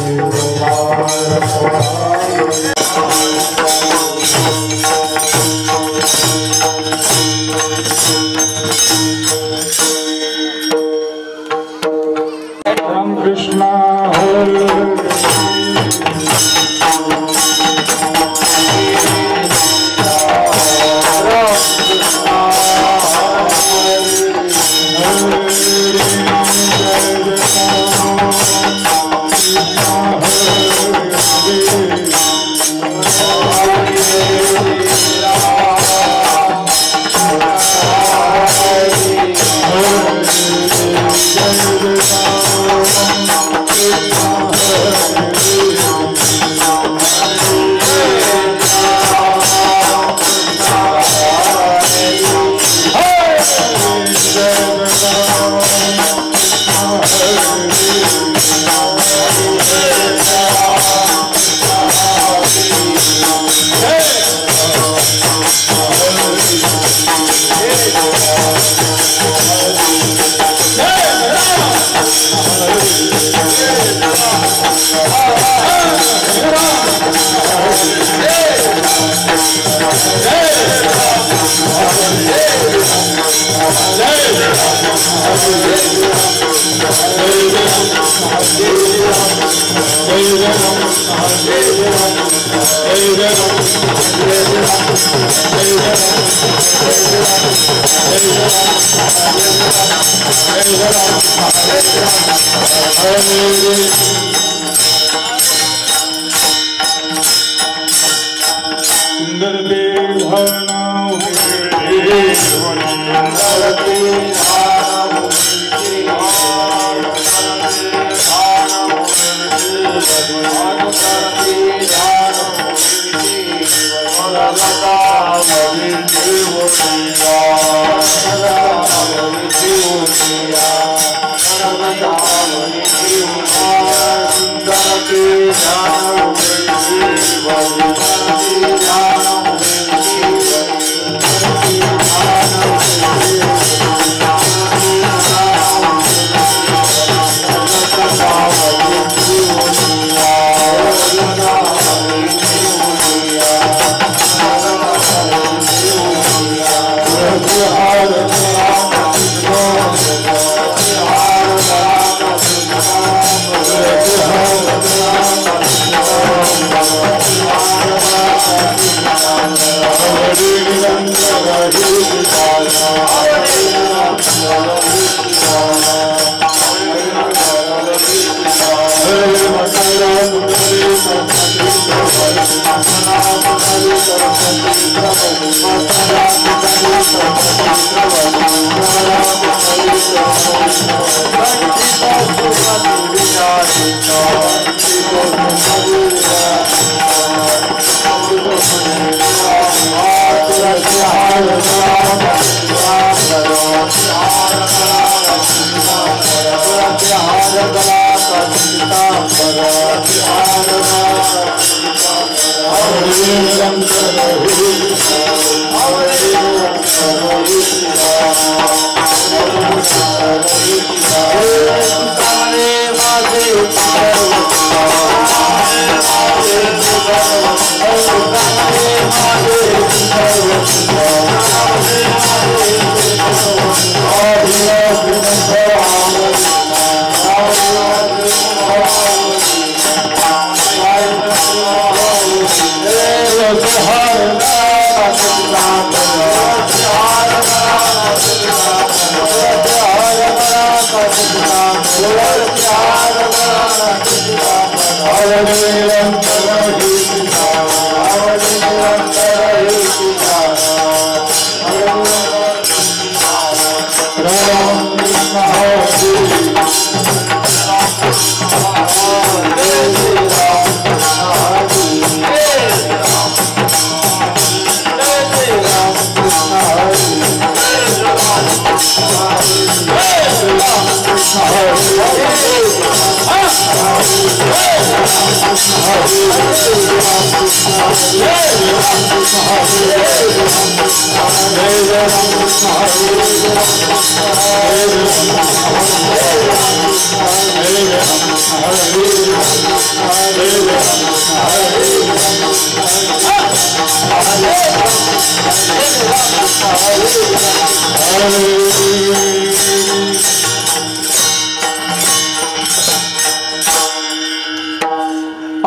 Hare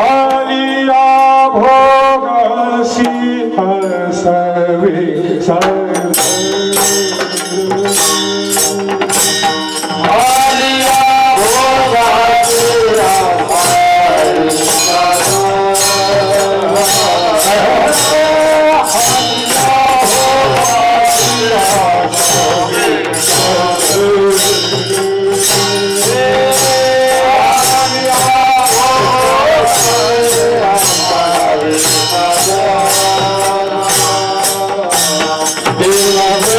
Alia भोगसी हसवे Alia Love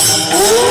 Oh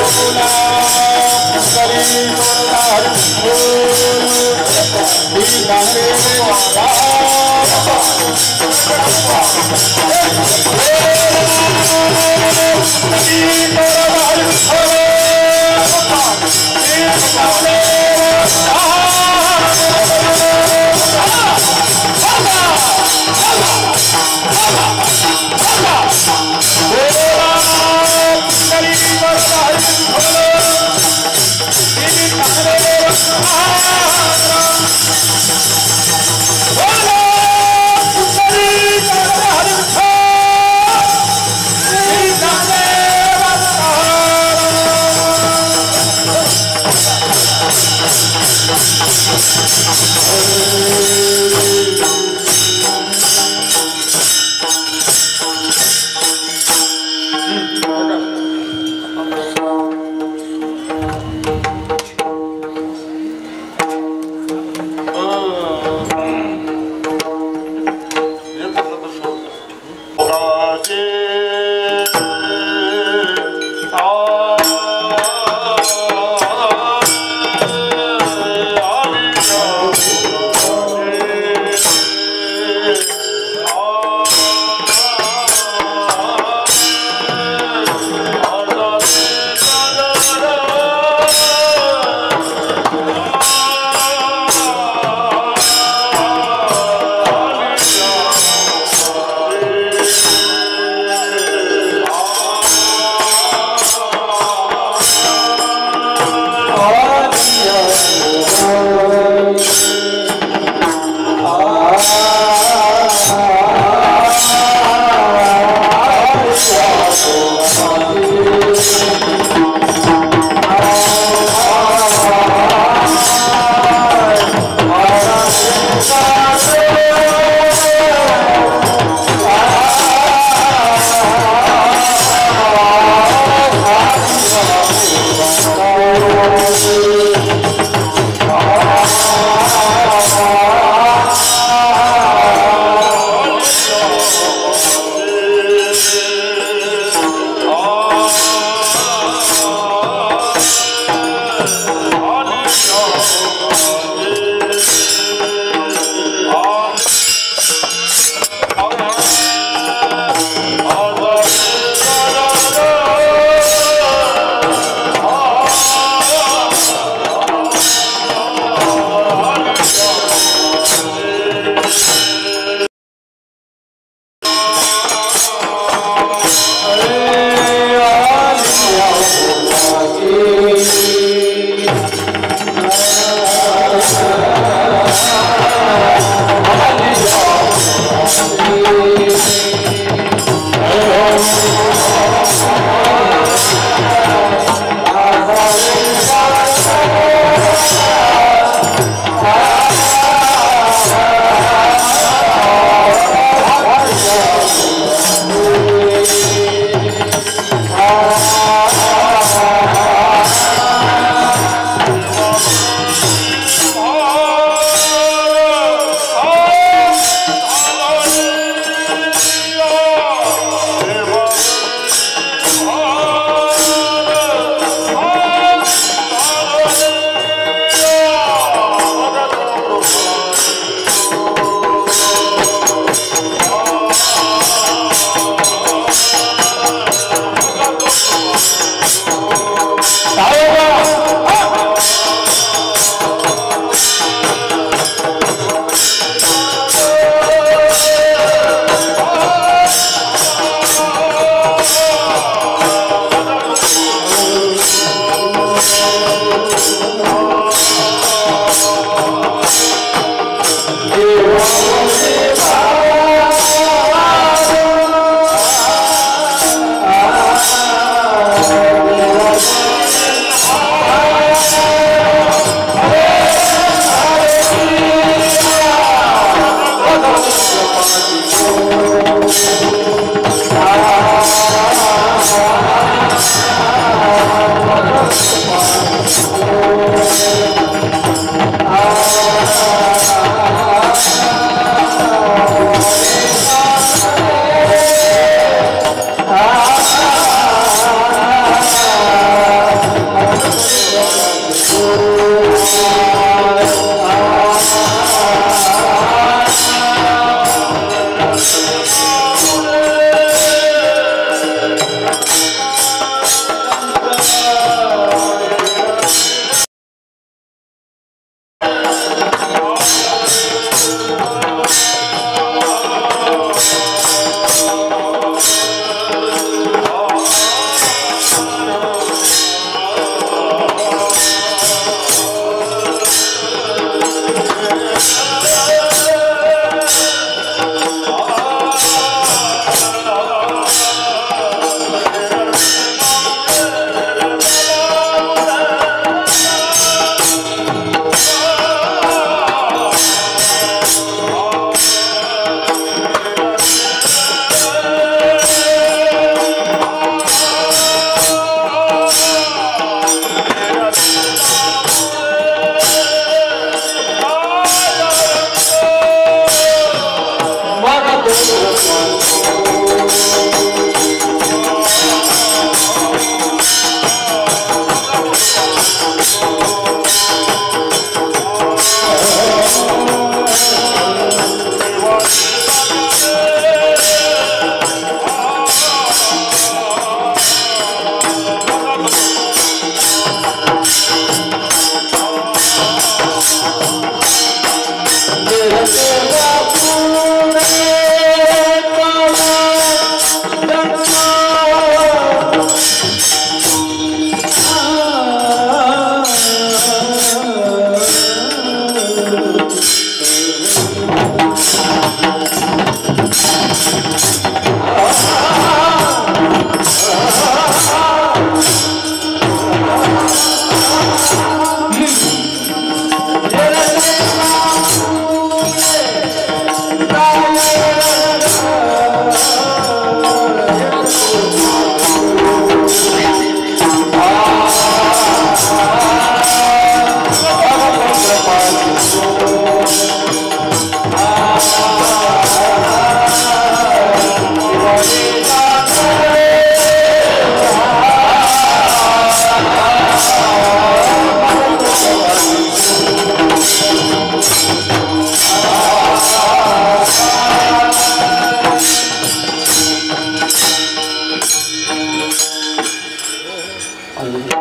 Alia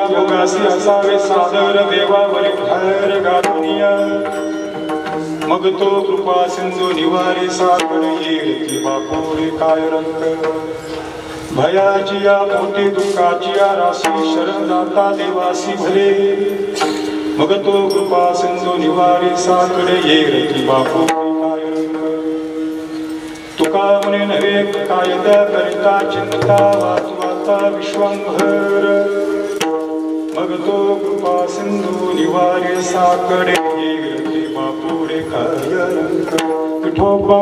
भोगासी असावे सादर देवावरी भर गारुनिया मग तो कृपा सिंधू निवारी सागर येईल किंवा पोरे काय रंग भयाची या मोठी दुःखाची या राशी शरण दाता देवासी भले मग तो कृपा सिंधू निवारी सागर येईल किंवा पोरे काय रंग तुका म्हणे नव्हे कायदा करिता चिंता वाचवाता विश्वंभर मग तो कृपा सिंधू निवारे साकडे येईल बापुरे काय रंग विठोबा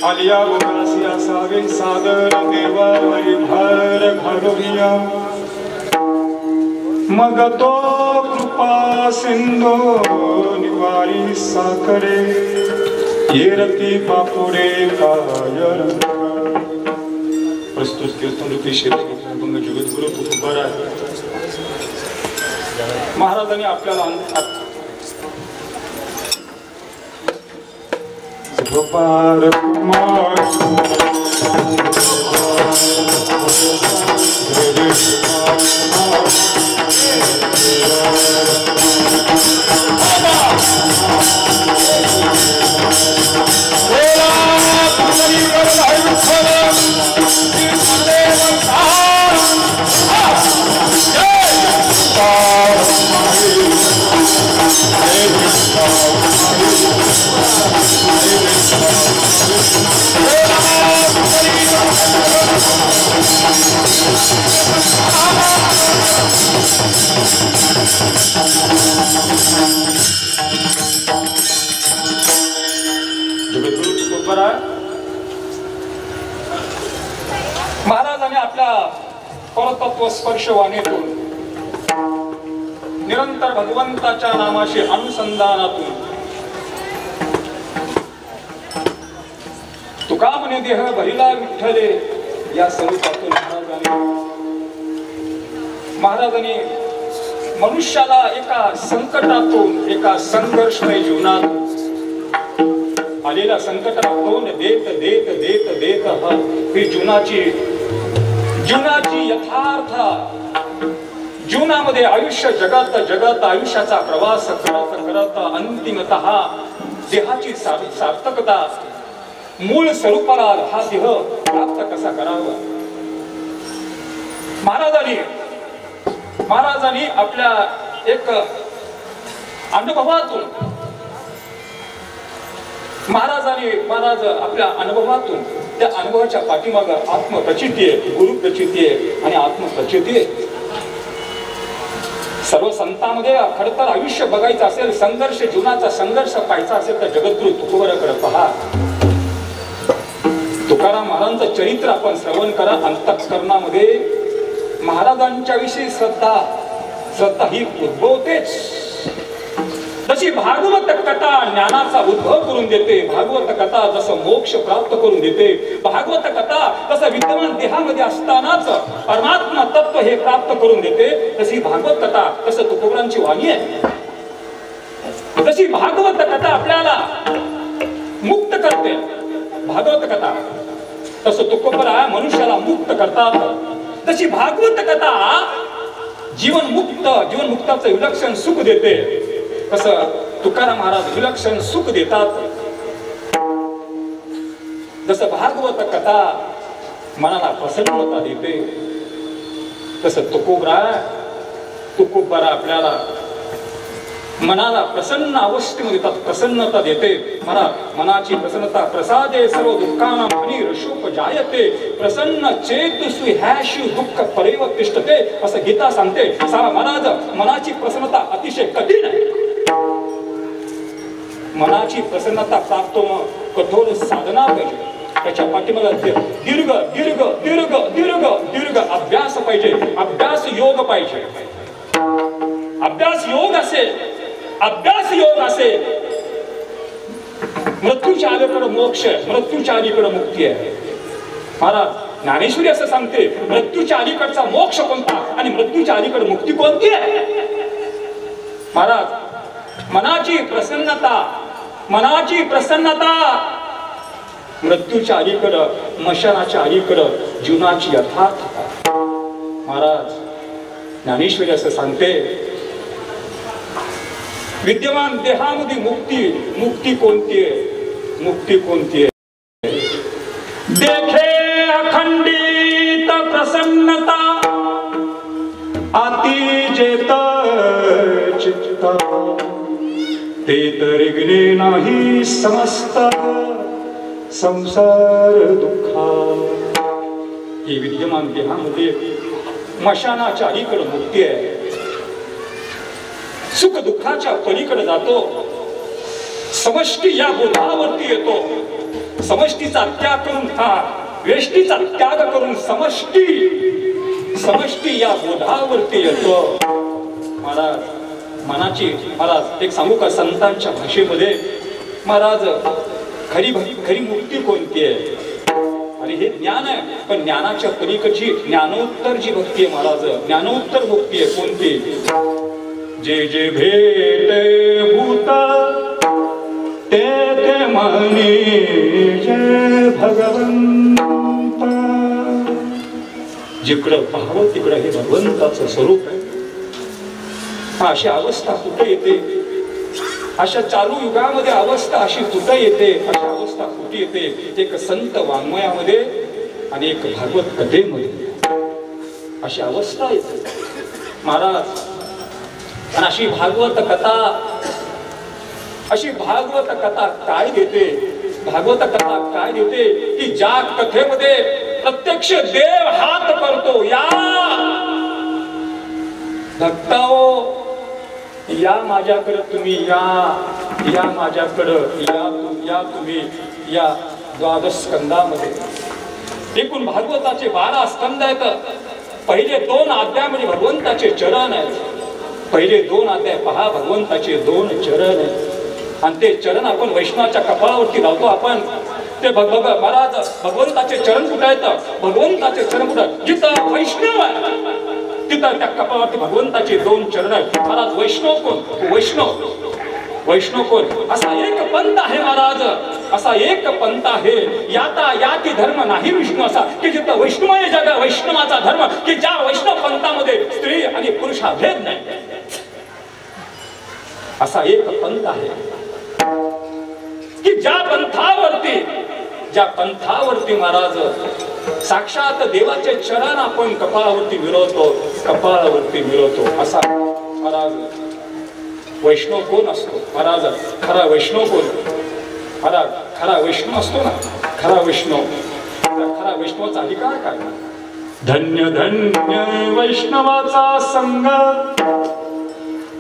आलिया भोगासी असावे सादर देवावरी भर घालूया मग तो कृपा सिंधू निवारी साखरे येरती बापुरे काय रंग प्रस्तुत कीर्तन रूपी श्रीभंग जगद्गुरु तुकोबाराय महाराजांनी आपल्याला गोपाल कुमार महाराजांनी आपल्या परतत्व स्पर्शवाणीतून निरंतर भगवंताच्या नामाशी अनुसंधानातून तुका म्हणे देह भरिला विठ्ठले या स्वरूपातून महाराजांनी मनुष्याला एका संकटातून एका संघर्षमय जीवनात आलेल्या संकटातून देत देत देत देत ही जीवनाची यथार्थ जीवनामध्ये आयुष्य जगत आयुष्याचा प्रवास करत करत अंतिमतः देहाची सार्थकता मूळ स्वरूपाला हा देह प्राप्त कसा करावा महाराजांनी आपल्या एक अनुभवातून महाराज आपल्या अनुभवातून त्या अनुभवाच्या पाठीमागे आत्मप्रचिती आहे, गुरुप्रचिती आहे आणि आत्मप्रचिती आहे. सर्व संतांमध्ये खरं तर आयुष्य बघायचं असेल, संघर्ष जीवनाचा संघर्ष पाहायचा असेल तर जगद्गुरु तुकोबाराकडे पहा. तुकाराम महाराजांचं चरित्र आपण श्रवण करा. अंतःकरणामध्ये महाराजांच्या विषयी श्रद्धा ही उद्भवतेच. जशी भागवत कथा ज्ञानाचा उद्भव करून देते, भागवत कथा जसं मोक्ष प्राप्त करून देते, भागवत कथा जसं विद्यमान देहामध्ये असतानाच परमात्मा तत्व हे प्राप्त करून देते, तशी भागवत कथा तसं तुकोबारांची वाणी आहे. जशी भागवत कथा आपल्याला मुक्त करते भागवत कथा, तसं तुकोबारा मनुष्याला मुक्त करतात. तशी भागवत कथा जीवनमुक्ताचं विलक्षण सुख देते, कसं तुकाराम महाराज विलक्षण सुख देतात. जसं भागवत कथा मनाला प्रसन्नता देते, तसं तुकोबारा आपल्याला मनाला प्रसन्न अवस्थेमध्ये प्रसन्नता देते. मनाची प्रसन्नता प्रसादे सर्व दुःखानां हानिरशोपजायते. प्रसन्न चेतसु ह्याशु दुःख परेव तिष्ठते असं गीता सांगते. मनाची प्रसन्नता अतिशय कठीण आहे. मनाची प्रसन्नता प्राप्त कठोर साधना पाहिजे. त्याच्या पाठीमागे दीर्घ दीर्घ दीर्घ दीर्घ दीर्घ अभ्यास पाहिजे. अभ्यास योग पाहिजे. अभ्यास योग असेल मृत्यूच्या अलीकडे मोक्ष, मृत्यूच्या अलीकडे मुक्ती आहे. महाराज ज्ञानेश्वरी असं सांगते, मृत्यूच्या अलीकडचा मोक्ष कोणता आणि मृत्यूच्या अलीकडे मुक्ती कोणती आहे. महाराज मनाची प्रसन्नता मृत्यूच्या अलीकडं, मशानाच्या अलीकडं जीवनाची यथार्थता. महाराज ज्ञानेश्वरी असं सांगते, विद्यमान देहामध्ये मुक्ती कोणती आहे. मुक्ती कोणती आहे. देखे अखंडित प्रसन्नता अतिजेत चित्ता ते तरिगणे नाही समस्त संसार दुःखा. ही विद्यमान देहामध्ये मशानाच्या अलीकडे मुक्ती आहे. सुख दुःखाच्या पलीकडे जातो. समष्टी या बोधावरती येतो. समष्टीचा त्याग करून वेष्टीचा त्याग करून समष्टी या बोधावरती येतो. महाराज एक सांगू का संतांच्या भाषेमध्ये. महाराज खरी मुक्ती कोणती आहे. आणि हे ज्ञान आहे, पण ज्ञानाच्या पलीकडची ज्ञानोत्तर जी भक्ती आहे. महाराज ज्ञानोत्तर भक्ती आहे कोणती. जे जे भेटे भूत ते ते म्हणे जय भगवंत. जिकडं पाहावं तिकडं हे भगवंताचं स्वरूप आहे. अशी अवस्था कुठे येते. अशा चालू युगामध्ये अवस्था अशी कुठे येते. अशा अवस्था कुठे येते. एक संत वाङ्मयामध्ये आणि एक भागवत कथेमध्ये अशी अवस्था येते. महाराज आणि अशी भागवत कथा काय देते. भागवत कथा काय देते की ज्या कथेमध्ये प्रत्यक्ष देव हात करतो. या भक्ताओ या माझ्याकडे तुम्ही या माझ्याकडं या तुम्ही या द्वादश स्कंदामध्ये. एकूण भागवताचे 12 स्कंद आहेत. पहिले 2 अध्यायामध्ये भगवंताचे चरण आहेत. पहिले 2 अध्याय पहा, भगवंताचे 2 चरण आहेत. आणि ते चरण आपण वैष्णवाच्या कपाळावरती लावतो. आपण ते महाराज भगवंताचे चरण कुठे आहेत. भगवंताचे चरण कुठे जिथं वैष्णव आहे तिथं त्या कपाळावरती भगवंताचे 2 चरण आहेत. महाराज वैष्णव कोण. वैष्णव कोण. असा एक पंथ आहे महाराज. असा एक पंथ आहे. याती धर्म नाही विष्णू असा की जिथं वैष्णव जग वैष्णवाचा धर्म की ज्या वैष्णव पंथामध्ये स्त्री आणि पुरुष हा भेद नाही. असा एक पंथ आहे की ज्या पंथावरती महाराज साक्षात देवाचे चरण आपण कपाळावरती मिळवतो. असा महाराज वैष्णव कोण असतो. महाराज खरा वैष्णव कोण. महाराज खरा वैष्णव असतो ना. खरा वैष्णवाचा अधिकार काय. धन्य धन्य वैष्णवाचा संग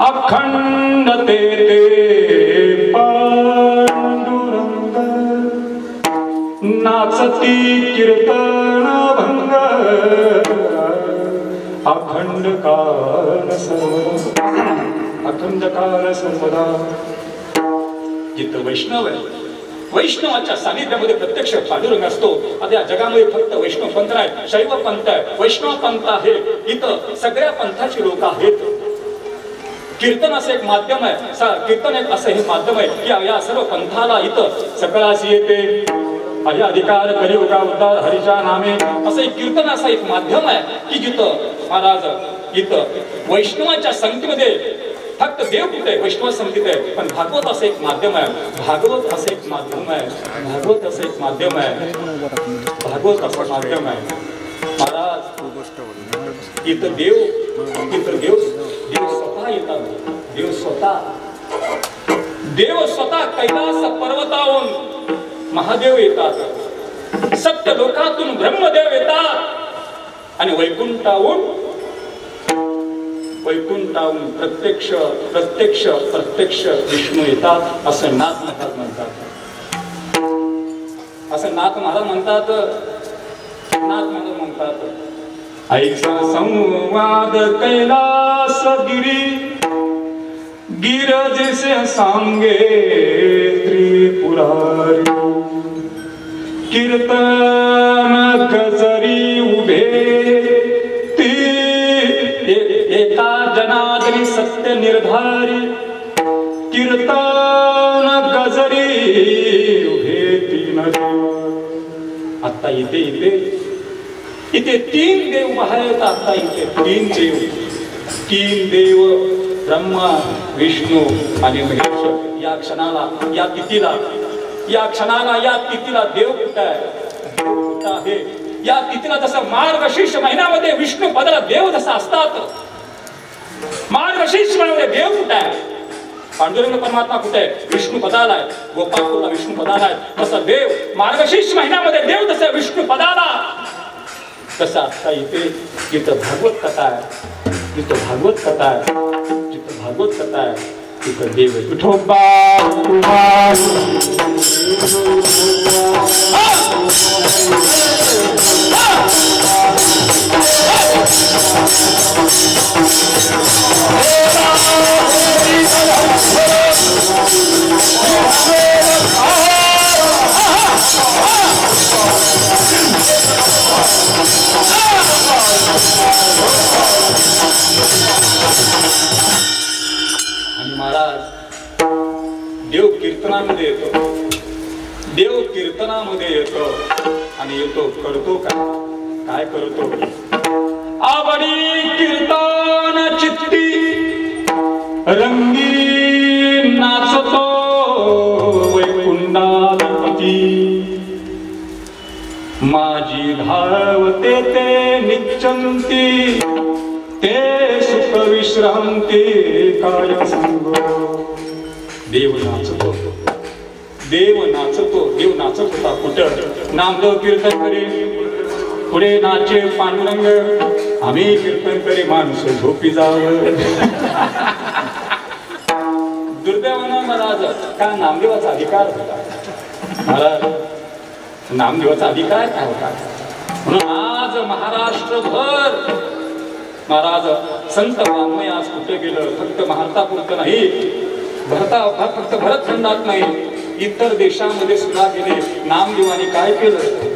अखंड ते पांडुरंग नाचती कीर्तन भंग अखंड काल सर्वदा. जिथं वैष्णव आहे वैष्णवाच्या सानिध्यामध्ये प्रत्यक्ष पांडुरंग असतो. आता या जगामध्ये फक्त वैष्णव पंथ आहे. शैव पंथ आहे, वैष्णव पंथ आहे. इथं सगळ्या पंथाची लोक आहेत. कीर्तन असं एक माध्यम आहे. कीर्तन एक असं हे माध्यम आहे की या सर्व पंथाला इथं सकळाशी येते. हरि अधिकार कलियुगा उद्धार हरीच्या नामे असं एक कीर्तन असं एक माध्यम आहे की जिथं महाराज इथं वैष्णवाच्या संगतीमध्ये फक्त देव कुठे आहे वैष्णव संगतीत आहे. पण भागवत असं एक माध्यम आहे. भागवत असं एक माध्यम आहे. महाराज इथं देव स्वतः येतात. देव स्वतः देव स्वतः कैलास पर्वतावरून महादेव येतात, सत्य लोकातून ब्रह्मदेव येतात आणि वैकुंठावरून प्रत्यक्ष प्रत्यक्ष प्रत्यक्ष विष्णू येतात असं नाथ महाराज म्हणतात. असं नाथ महाराज म्हणतात ऐसा संवाद कैलास गिरज से सांगे त्रिपुरारी, कीर्तन गजरी उभे ती एका जनादरी सत्य निर्धारी, कीर्तन गजरी उभे तीन देव. आता इथे तीन देव बाहेर. आता इथे तीन देव ब्रह्मा विष्णू आणि महेश. या क्षणाला या तिथीला देव कुठं आहे? या तिथीला जसं मार्गशीर्ष महिन्यामध्ये विष्णू पदाला देव जसं असतात, मार्गशीर्ष महिन्यामध्ये देव कुठं आहे? पांडुरंग परमात्मा कुठे आहे? विष्णू पदाला आहे. गोपाळपूरला विष्णू पदाला आहे. तसं देव मार्गशीर्ष महिन्यामध्ये देव जसं विष्णू पदाला, तसं आता जिथं भागवत कथा आहे, जिथं भागवत कथा आहे तिथं देव आहे. विठोबा आणि महाराज देव कीर्तनामध्ये येतो आणि करतो काय करतो? आवडी कीर्तन चित्ती रंगी नाचतो वैकुंठाधिपती, माझी धावते ते निश्चंती, ते सुख विश्रांती काय सांगो. देव नाचत होता कुठं? नामदेव कीर्तन करे, पुढे नाचे पांडुरंग, आम्ही कीर्तन करे माणूस झोपी जावं. दुर्दैवानं महाराज का नामदेवाचा अधिकार होता. महाराज नामदेवाचा अधिकार काय होता? म्हणून आज महाराष्ट्रभर महाराज संत वाङ्मय आज कुठे गेलं? फक्त महाराष्ट्रापुरतं नाही, फक्त भरतखंडात नाही, इतर देशामध्ये सुद्धा गेले. नामदेवाने काय केलं?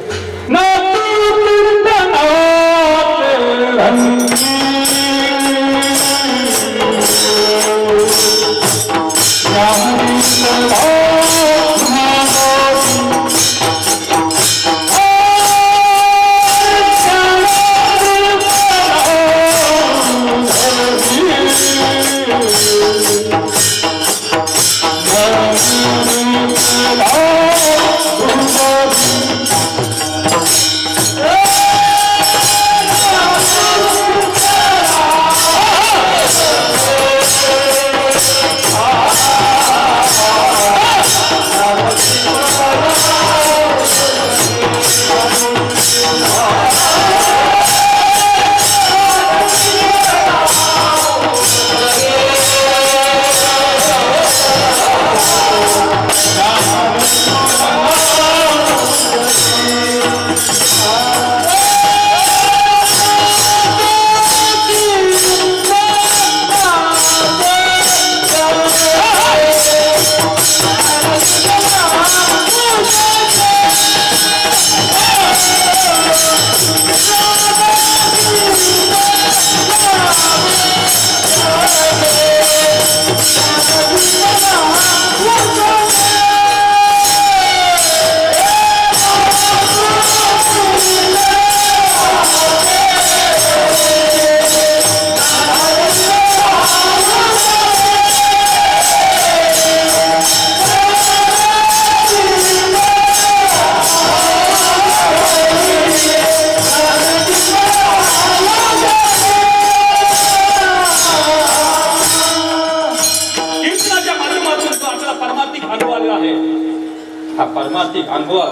हा परमार्थिक अनुभव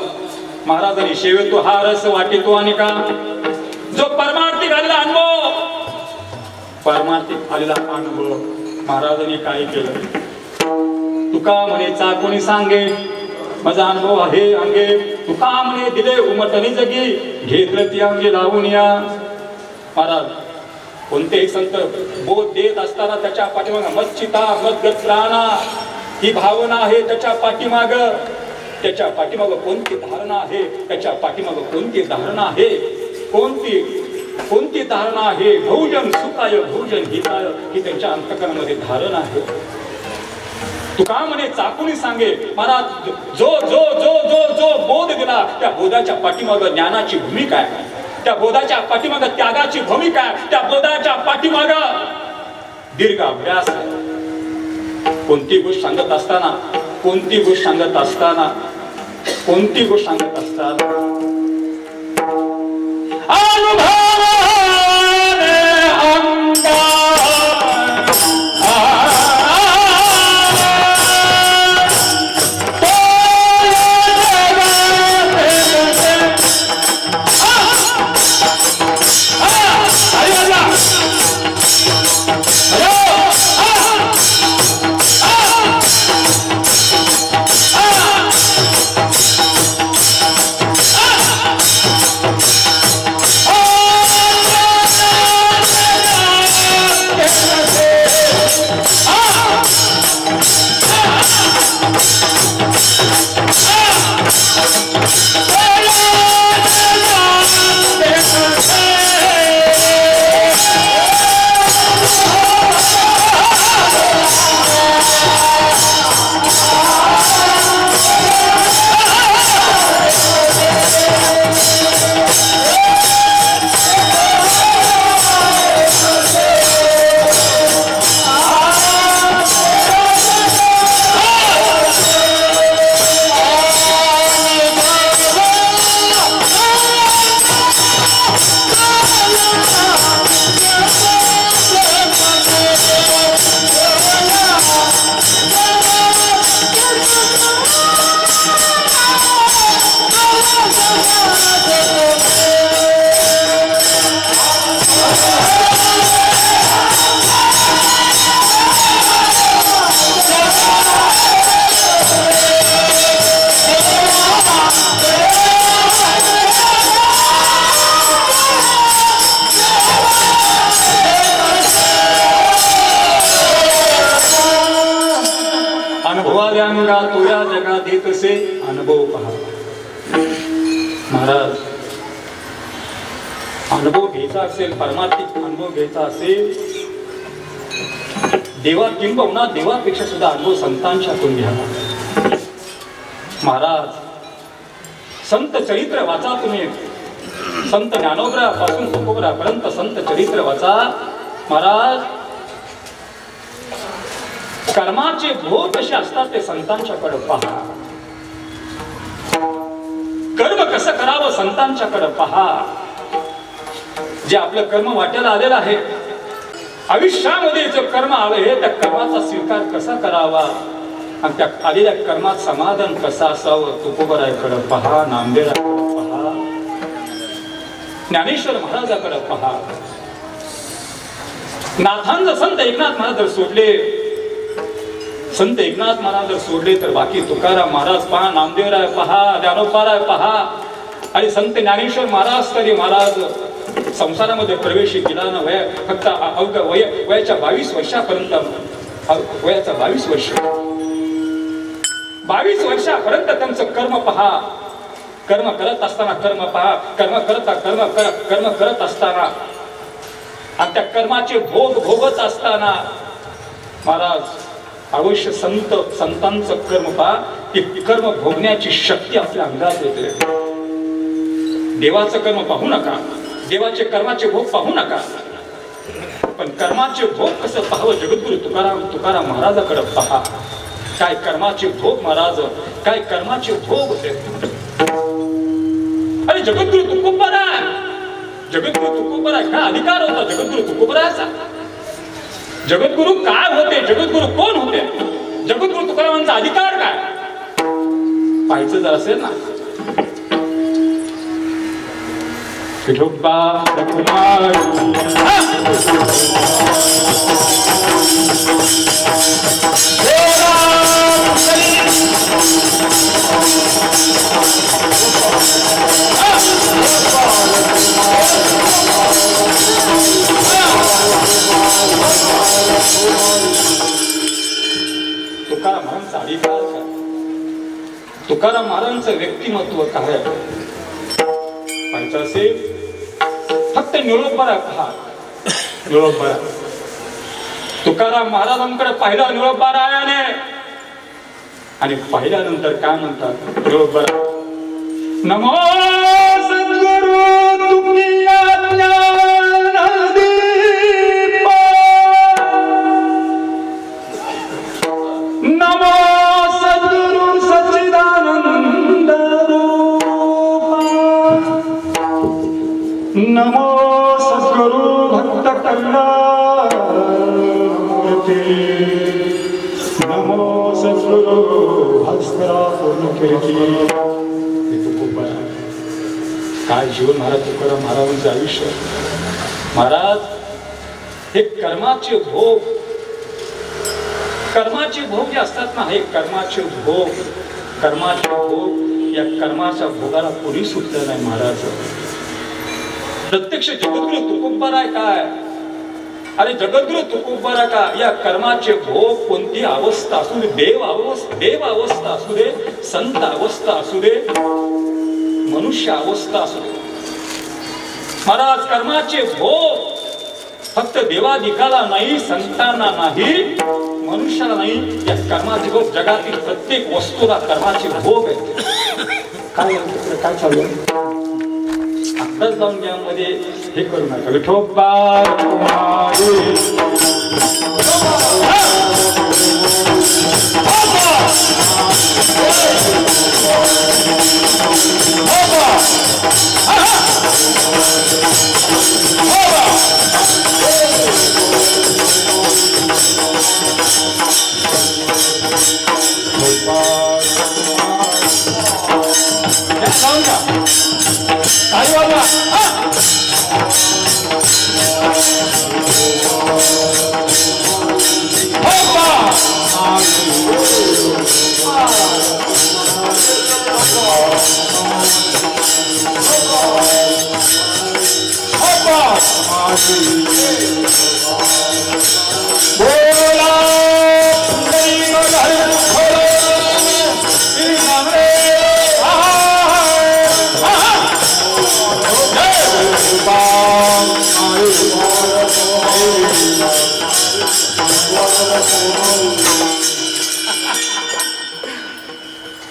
महाराजांनी शेवतो हा रस वाटेतो आणि का जो परमार्थिक आलेला अनुभव परमार्थिक आलेला अनुभव महाराजांनी काय केलं तुका म्हणे चाकोणी सांगे माझा अनुभव आहे अंगे तुका म्हणे दिले उमटणी जगी घेतलं ती अंगी लावून या महाराज कोणतेही संत बोध देत असताना त्याच्या पाठीमाग मच्चिता मद्गत प्राणा ही भावना आहे त्याच्या पाठीमाग कोणती धारणा आहे त्याच्या पाठीमाग कोणती धारणा आहे कोणती धारणा आहे भोजन सुखाय भोजन हिताय ही त्यांच्या अंतकरणामध्ये धारणा आहे तुका म्हणे चाकूनी सांगे महाराज जो जो जो जो जो बोध दिला त्या बोधाच्या पाठीमाग ज्ञानाची भूमिका आहे त्या बोधाच्या पाठीमाग त्यागाची भूमिका आहे त्या बोधाच्या पाठीमाग दीर्घ अभ्यास आहे कोणती गोष्ट सांगत असताना तुया जगात येत असे अनुभव पहा महाराज अनुभव घ्यायचा असेल परमार्थिक अनुभव घ्यायचा असेल किंबहुना देवापेक्षा सुद्धा अनुभव संतांच्याकडून घ्यावा महाराज संत चरित्र वाचा तुम्ही संत ज्ञानोबरापासून तुकोबरापर्यंत संत चरित्र वाचा महाराज कर्माचे भोग कसे असतात ते संतांच्याकडे पहा कर्म कसं करावं संतांच्याकडे पहा जे आपलं कर्म वाट्याला आलेलं आहे आयुष्यामध्ये जे कर्म आले हे त्या कर्माचा स्वीकार कसा करावा आणि त्या आलेल्या कर्मात समाधान कसं असावं तुकोबराकडे पहा नामदेवाकडे पहा ज्ञानेश्वर महाराजाकडे पहा नाथांचं संत एकनाथ महाराज जर सोडले संत एकनाथ महाराज जर सोडले तर बाकी तुकाराम महाराज पहा नामदेवराय पहा ज्ञानोबाराय पहा आणि संत ज्ञानेश्वर महाराज तरी महाराज संसारामध्ये प्रवेश केला ना फक्त वयाच्या 22 वर्षापर्यंत वयाचा 22 वर्षापर्यंत त्यांचं कर्म पहा कर्म करत असताना कर्म पहा कर्म करत असताना आणि त्या कर्माचे भोग भोगत असताना महाराज अवश्य संतांचं कर्म पहा की कर्म भोगण्याची शक्ती आपल्या अंगात येते देवाचं कर्म पाहू नका देवाचे कर्माचे भोग पाहू नका पण कर्माचे भोग कसं पाहावं जगद्गुरु तुकाराम महाराजाकडे पहा काय कर्माचे भोग महाराज काय कर्माचे भोग होते अरे जगद्गुरु तुकोबराय काय अधिकार होता जगद्गुरु तुकोबरायचा जगद्गुरु काय होते जगद्गुरु कोण होते जगद्गुरु तुकारामांचा अधिकार काय पाहायचं जर असेल ना, विठोबा तुकाराम महाराजांचा अधिकार काय, तुकाराम महाराजांचं व्यक्तिमत्व काय पाहायचं असेल, फक्त निरोपरा पहा. निरोपरा तुकाराम महाराजांकडे पाहिला निरोपरायाने, आणि पाहिल्यानंतर काय म्हणतात निरोपरा, नमो सद्गुरु तुकी आज्ञा नमो सद्गुरु सच्चिदानंद रूपा, नमो सद्गुरु भक्त कल्याण मूर्ती, नमो सद्गुरु भास्करा पूर्णकीर्ती. काय जीवन महाराज तुकाराम महाराजांचं आयुष्य. महाराज हे कर्माचे भोग, कर्माचे भोग जे असतात ना, हे कर्माचे भोग, कर्माचे भोग, या कर्माच्या भोगाला कोणी सुटलं नाही महाराज. प्रत्यक्ष जगद्गुरु तुकोबाराय काय, अरे जगद्गुरु तुकोबाराय का, या कर्माचे भोग कोणती अवस्था असू दे, देव अवस्था असू दे, संत अवस्था असू दे, मनुष्य अवस्था असू दे, महाराज कर्माचे भोग फक्त देवाधिकाला नाही, संतांना नाही, मनुष्याला नाही, या कर्माचे भोग जगातील प्रत्येक वस्तूला कर्माचे भोग आहेत. काय चालू आत्ताच जाऊन यामध्ये हे करू नका. विठोबा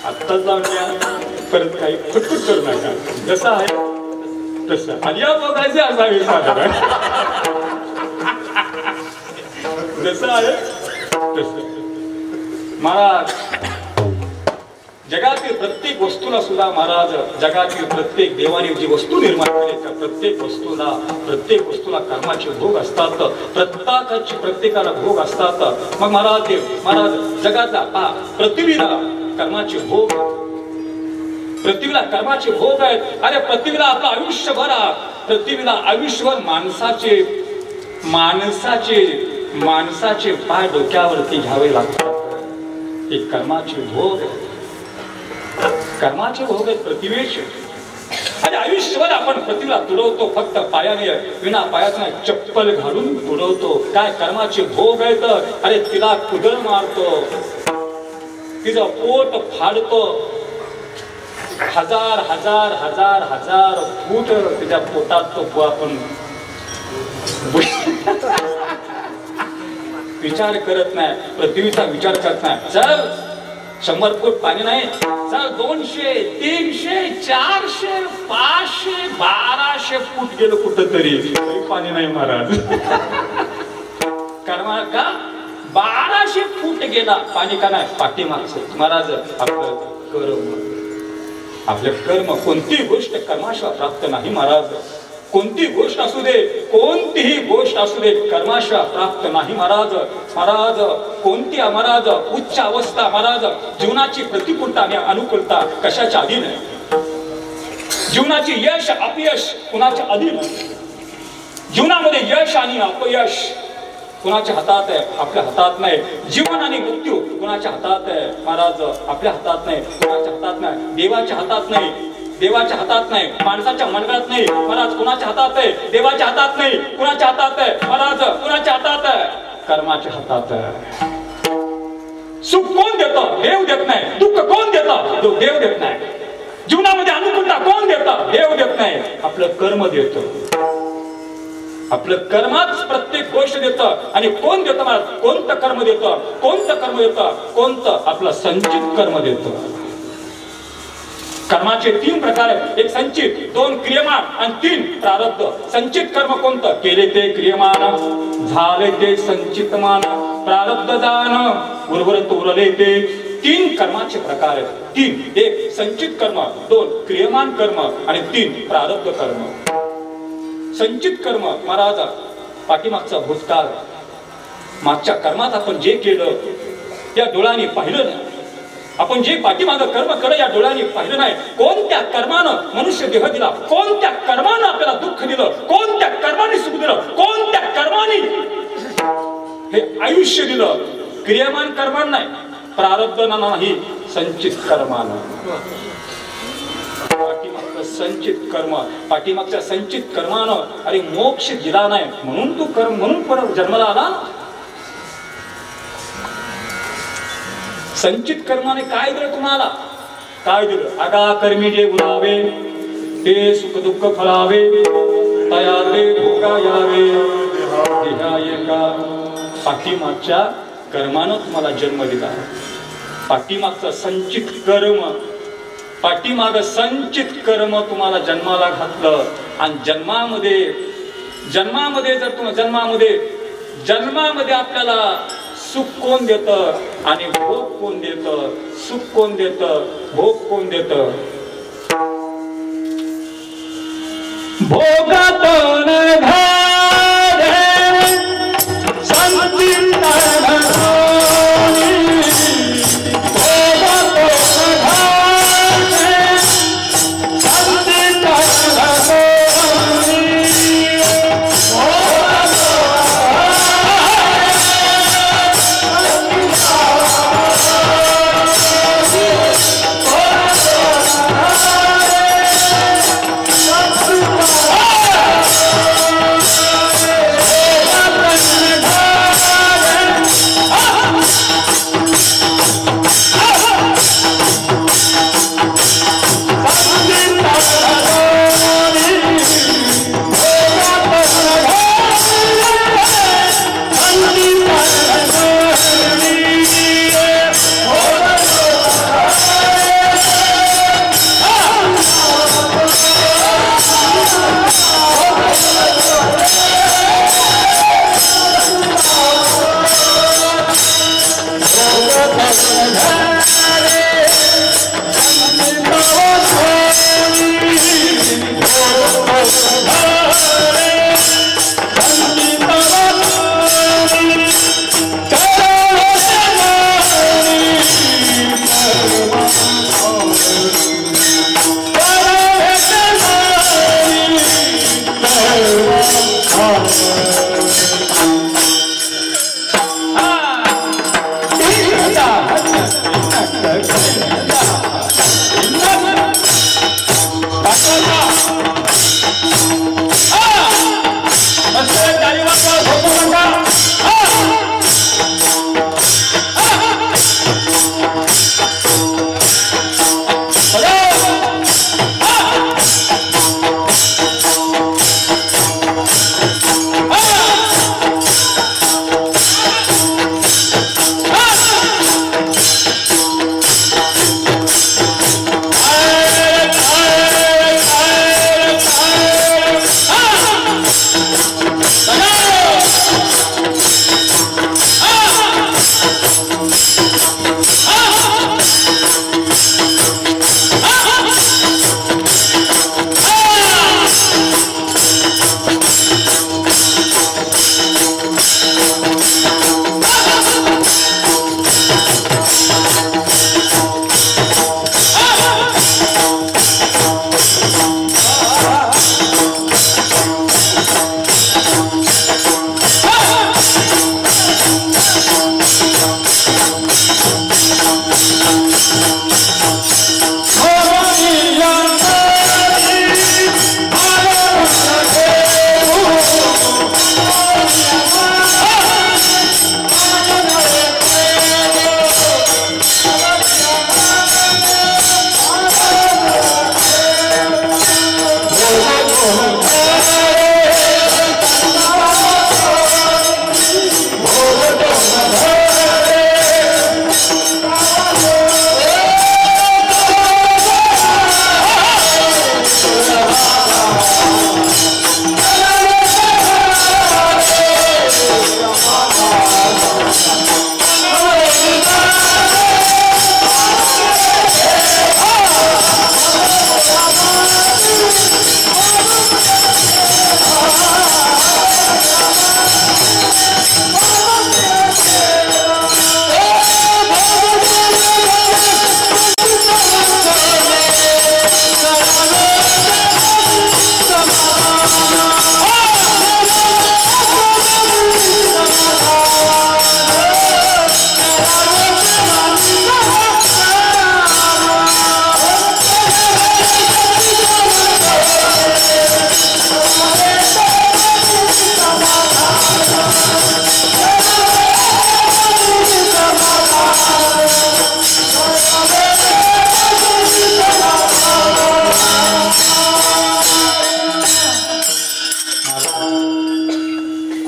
आत्ता जाऊन परत काही फटफट करू नका. जसं आहे तसं आणि या बघायचे असावे साधारण, जसं आहे तसं. महाराज जगातील प्रत्येक वस्तूला सुद्धा महाराज, जगातील प्रत्येक देवाने जी वस्तू निर्माण केली त्या प्रत्येक वस्तूला कर्माचे भोग असतात, प्रत्येकाला भोग असतात. मग महाराज जगातला पृथ्वीला कर्माचे भोग, पृथ्वीला कर्माचे भोग आहेत. अरे पृथ्वीला आपलं आयुष्यभर, पृथ्वीला आयुष्यभर माणसाचे पाय डोक्यावरती घ्यावे लागतात. हे कर्माचे भोग, कर्माचे भोग आहेत पृथ्वीचे. आणि आयुष्यभर आपण पृथ्वीला तुडवतो, फक्त पायाने, विना पायाचा चप्पल घालून तुडवतो. काय कर्माचे भोग आहेत. अरे तिला कुदळ मारतो, तिचं पोट फाडतो, हजार हजार हजार हजार फूट तिच्या पोटात तो आपण विचार करत नाही, पृथ्वीचा विचार करत नाही. चल 100 फूट पाणी नाही, चल 200, 300, 400, 500, 1200 फूट गेलो कुठं तरी पाणी नाही महाराज. कर्मा का 1200 फूट गेला पाणी का नाही, पाठीमागचं महाराज आपलं कर्म, आपले कर्म, कोणती गोष्ट कर्माशिवाय प्राप्त नाही महाराज. कोणती गोष्ट असू दे, कोणतीही गोष्ट असू दे, कर्माशिवाय प्राप्त नाही महाराज. महाराज कोणती महाराज उच्च अवस्था महाराज, जीवनाची प्रतिकूलता आणि अनुकूलता कशाच्या अधीन आहे. जीवनाची यश अपयश कुणाच्या अधीन आहे. जीवनामध्ये यश आणि अपयश कुणाच्या हातात आहे, आपल्या हातात नाही. जीवन आणि मृत्यू कुणाच्या हातात आहे महाराज, आपल्या हातात नाही. कुणाच्या हातात नाही, देवाच्या हातात नाही. देवाच्या हातात नाही, माणसाच्या मनगळात नाही महाराज. कुणाच्या हातात आहे, देवाच्या हातात नाही. कुणाच्या हातात आहे महाराज, कुणाच्या हातात आहे, कर्माच्या हातात आहे. सुख कोण देतं, देव देत नाही. दुःख कोण देतं, देव देत नाही. जीवनामध्ये अनुकूलता कोण देतं, देव देत नाही. आपलं कर्म देतं. आपलं कर्मच प्रत्येक गोष्ट देतं. आणि कोण देतं महाराज, कोणतं कर्म देतं, कोणतं कर्म देतं, कोणतं आपलं संचित कर्म देतं. कर्माचे 3 प्रकार आहेत. एक संचित, 2 क्रियमान आणि 3 प्रारब्ध. संचित कर्म कोणतं, केले ते क्रियमान, झाले ते संचितमान, प्रारब्ध दान उर्वरित उरले ते. 3 कर्माचे प्रकार आहेत. 3, एक संचित कर्म, 2 क्रियमान कर्म आणि 3 प्रारब्ध कर्म. संचित कर्म महाराज, पाठीमागचा भूतकाळ, मागच्या कर्मात आपण जे केलं त्या डोळ्याने पाहिलं नाही. आपण जे पाठीमागं कर्म केलं या डोळ्याने पाहिलं नाही. कोणत्या कर्मानं मनुष्य देह दिला, कोणत्या कर्मानं आपल्याला दुःख दिलं, कोणत्या कर्माने सुख दिलं, कोणत्या कर्माने हे आयुष्य दिलं. क्रियमान कर्मान नाही, प्रारब्ध नाही, संचित कर्मानं. पाठीमागचं संचित कर्म, पाठीमागच्या संचित कर्मानं अरे मोक्ष दिला नाही म्हणून तू कर्म, म्हणून परत जन्माला आला. संचित कर्माने काय दिलं तुम्हाला, काय दिलं. आगा कर्मी जे बुलावे ते सुख दुःख फळावे, तया ते भोगा यावे देहाये का. पाठीमागच्या कर्मानं तुम्हाला जन्म दिला. पाठीमागचं संचित कर्म, पाठीमाग संचित कर्म तुम्हाला जन्माला घातलं. आणि जन्मामध्ये जर तुम्हाला जन्मामध्ये आपल्याला सुख कोण देतं आणि भोग कोण देतं, सुख कोण देतं, भोग कोण देतं. भोगातून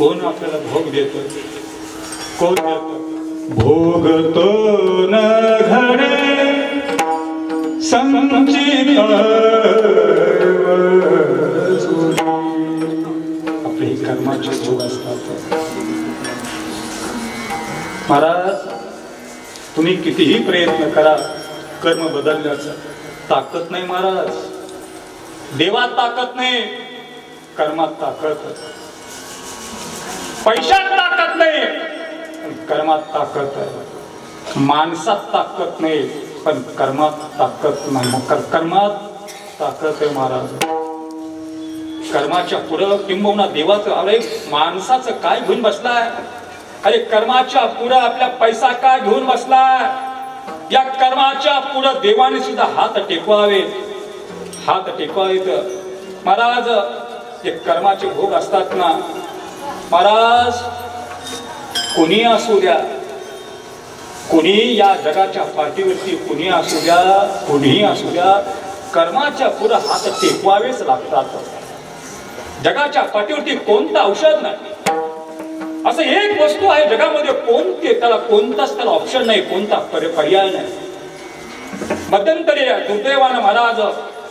कोण आपल्याला भोग देत? कोण देत? भोग तो न घडे संचित आपले हे कर्माचे भोग असतात. महाराज, तुम्ही कितीही प्रयत्न करा, कर्म बदलण्याचं ताकद नाही महाराज. देवात ताकद नाही, कर्मात ताकद. पैशात ताकद नाही, कर्मात ताकद आहे. माणसात ताकद नाही, पण कर्मात ताकद नाही. कर्मात ताकद आहे महाराज. कर्माच्या पुढं किंबहुना देवाचं, अरे माणसाचं काय घेऊन बसलाय? अरे कर्माच्या पुढं आपला पैसा काय घेऊन बसलाय? या कर्माच्या पुढं देवाने सुद्धा हात टेकवावे, हात टेकवावेत महाराज. जे कर्माचे भोग असतात ना महाराज, कोणी असू द्या, कोणी या जगाच्या पाठीवरती कोणी असू द्या, कोणीही असू द्या, कर्माच्या पुढे हात टेकवावेच लागतात. जगाच्या पाठीवरती कोणतं औषध नाही, असं एक वस्तू आहे जगामध्ये, कोणते त्याला कोणताच त्याला ऑप्शन नाही, कोणता पर्याय नाही. मध्यंतरी दुर्दैवानं महाराज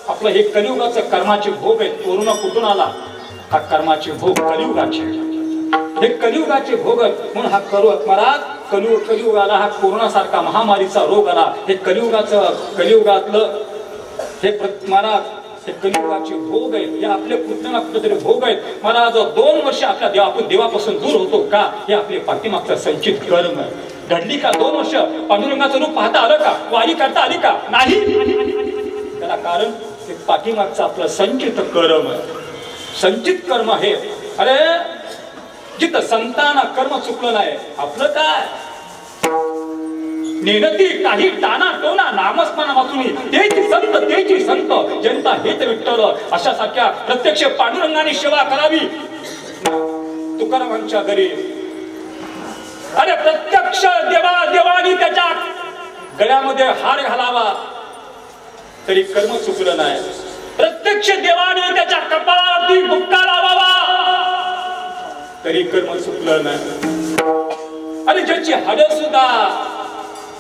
आपलं हे कलियुगाचं कर्माचे भोग आहेत. कोरोना कुठून आला? हा कर्माचे भोग कलियुगाचे, हे कलियुगाचे भोग म्हणून हा महाराज कलियुगाला हा कोरोना सारखा महामारीचा रोग आला. हे कलियुगातलं हे महाराज, हे कलियुगाचे भोग आहेत. हे आपले कुठे ना कुठेतरी भोग आहेत महाराज. 2 वर्ष आपल्या आपण देवापासून दूर होतो का? हे आपले पाठीमागचं संचित कर्म आहे. घडली का 2 वर्ष पांडुरंगाचं रूप पाहता आलं का? वारी करता आली का? नाही. त्याला कारण ते पाठीमागचं आपलं संचित कर्म आहे. संचित कर्म हे, अरे जिथं संतांना कर्म चुकलं नाही, आपलं काय नेनती काही टाना टोना नामस्मरण वाचून तेची संत जनता हेत विठ्ठल अशा सारख्या प्रत्यक्ष पांडुरंगाने सेवा करावी तुकारामांच्या घरी. अरे प्रत्यक्ष देवानी त्याच्या गळ्यामध्ये हार घालावा तरी कर्म चुकलं नाही. प्रत्यक्ष देवाने त्याच्या कपाळावरती बुक्का लावावा तरी कर्म चुकलं नाही. अरे ज्याची हाड सुद्धा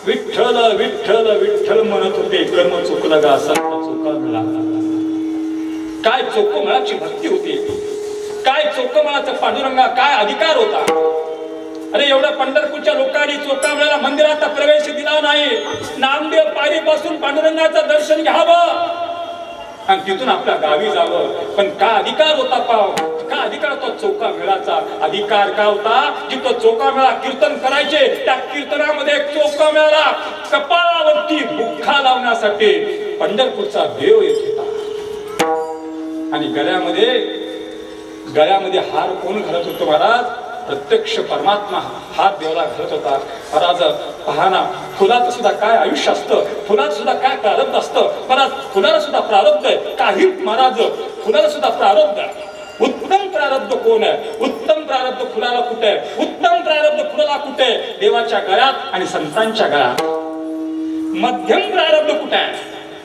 विठ्ठल विठ्ठल विठ्ठल म्हणत होते, कर्म चुकलं का? संत चोखा मिळाला. काय चोखमळाची भक्ती होती, काय चोखमळाचा पांडुरंगा काय अधिकार होता. अरे एवढ्या पंढरपूरच्या लोकांनी चोखामळ्याला मंदिराचा प्रवेश दिला नाही. नामदेव पायरीपासून पांडुरंगाचं दर्शन घ्यावं आणि तिथून आपल्या गावी जावं. पण काय अधिकार होता पाव? काय अधिकार होता चोखामेळाचा? अधिकार काय होता? जिथं चोखामेळा कीर्तन करायचे, त्या कीर्तनामध्ये चोखामेळाला कपाळावरती बुक्का लावण्यासाठी पंढरपूरचा देव येत होता. आणि गळ्यामध्ये हार कोण घालत होतो महाराज? प्रत्यक्ष परमात्मा हात देवाला घालत होता. महाराज पहा ना, फुलाचं सुद्धा काय आयुष्य असतं, फुलाचं सुद्धा काय प्रारब्ध असतं. महाराज फुलाला सुद्धा प्रारब्ध आहे काही. महाराज फुलाला सुद्धा प्रारब्ध आहे. उत्तम प्रारब्ध कोण आहे? उत्तम प्रारब्ध फुलाला कुठे आहे? उत्तम प्रारब्ध फुलाला कुठे आहे? देवाच्या गळ्यात आणि संतांच्या गळ्यात. मध्यम प्रारब्ध कुठे आहे?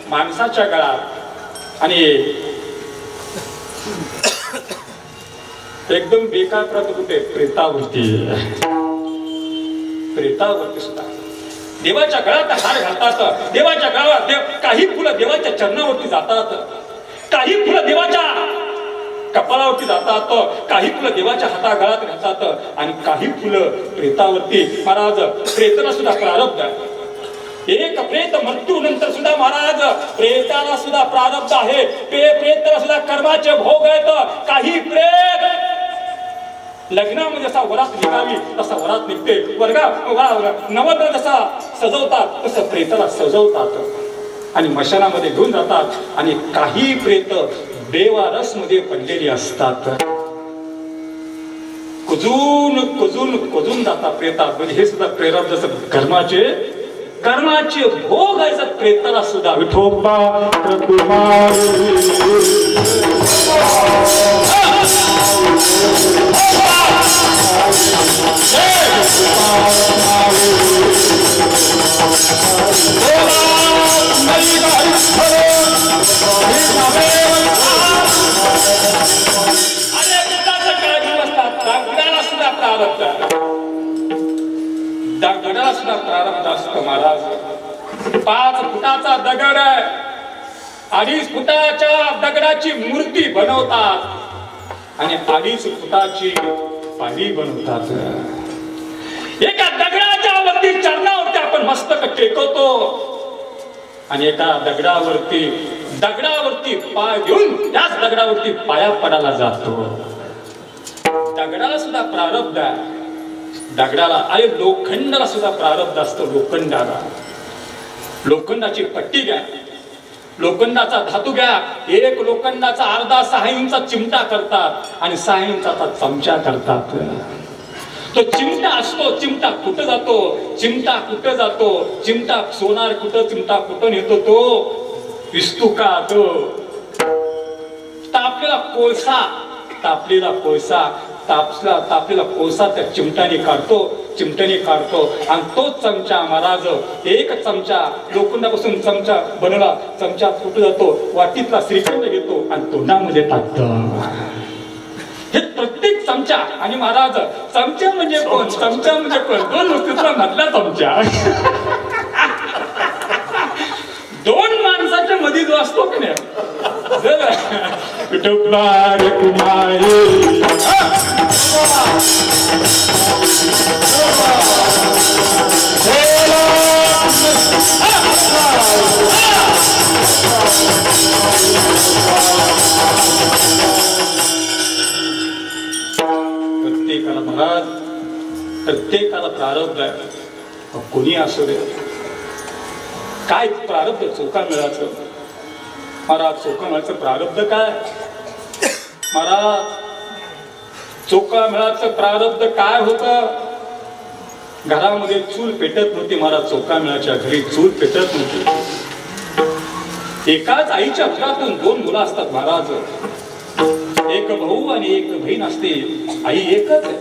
माणसाच्या गळ्यात. आणि एकदम बेकार प्रारब्ध कुठे? प्रेतावरती. प्रेतावरती सुद्धा देवाच्या गळ्यात हार घालतात. देवाच्या गळ्यात काही फुलं देवाच्या चरणावरती जातात, काही फुलं देवाच्या कपाळावरती जातात, काही फुलं देवाच्या हातागळात घालतात आणि काही फुलं प्रेतावरती. महाराज प्रेताला सुद्धा प्रारब्ध आहे. एक प्रेत मृत्यू नंतर सुद्धा महाराज प्रेताला सुद्धा प्रारब्ध आहे. प्रेताला सुद्धा कर्माचे भोग आहेत. काही प्रेत लग्नामध्ये जसा वरात निघावी तसा वरात निघते. नवरदेव जसा सजवतात तसं प्रेताला सजवतात आणि मशानामध्ये घेऊन जातात. आणि काही प्रेत बेवारस मध्ये पडलेली असतात. कुजून जातात प्रेतात. म्हणजे हे सुद्धा प्रेतात जसं कर्माचे भोग आहे प्रेताला सुद्धा. विठोबा प्रारब्ध असतं महाराज. 5 फुटाचा दगड आहे, 2.5 फुटाच्या दगडाची मूर्ती बनवतात आणि 2.5 फुटाची पाली बनवतात. एका दगडाच्या वरती चरणावरती आपण मस्तक टेकवतो आणि एका दगडावरती पाय घेऊन त्याच दगडावरती पाया पडायला जातो. दगडाला सुद्धा प्रारब्ध आहे. दगडाला अरे लोखंडाला सुद्धा प्रारब्ध असतं. लोखंडाची पट्टी घ्या, लोखंडाचा धातू घ्या. एक लोखंडाचा अर्धा 6 इंचा चिमटा करतात आणि 6 इंचाचा चमचा करतात. तो चिमटा असतो, चिमटा कुठं जातो, चिमटा सोनार कुठं, चिमटा कुठं नेतो, तो विस्तू का तो तापलेला कोळसा त्या चिमट्याने काढतो आणि तोच चमचा महाराज, एक चमचा लोखंडापासून चमचा बनवला, चमचा कुठं जातो, वाटीतला श्रीखंड घेतो आणि तोंडामध्ये टाकतो. हे प्रत्येक चमचा. आणि महाराज चमचा म्हणजे कोण, 2 वस्तूचा मधला चमचा. 2 माणसाच्या मध्ये जो असतो की नाही, प्रत्येकाला महाराज, प्रत्येकाला प्रारब्ध आहे. कोणी असू दे, काय प्रारब्ध चोखा मिळायचं महाराज. चोखा मिळायचं प्रारब्ध काय महाराज, चोखा मिळायचं प्रारब्ध काय होतं. घरामध्ये चूल पेटत नव्हती महाराज. चोखा मिळाच्या घरी चूल पेटत नव्हती. एकाच आईच्या घरातून 2 मुलं असतात महाराज. एक भाऊ आणि एक बहीण असते. आई एकच आहे,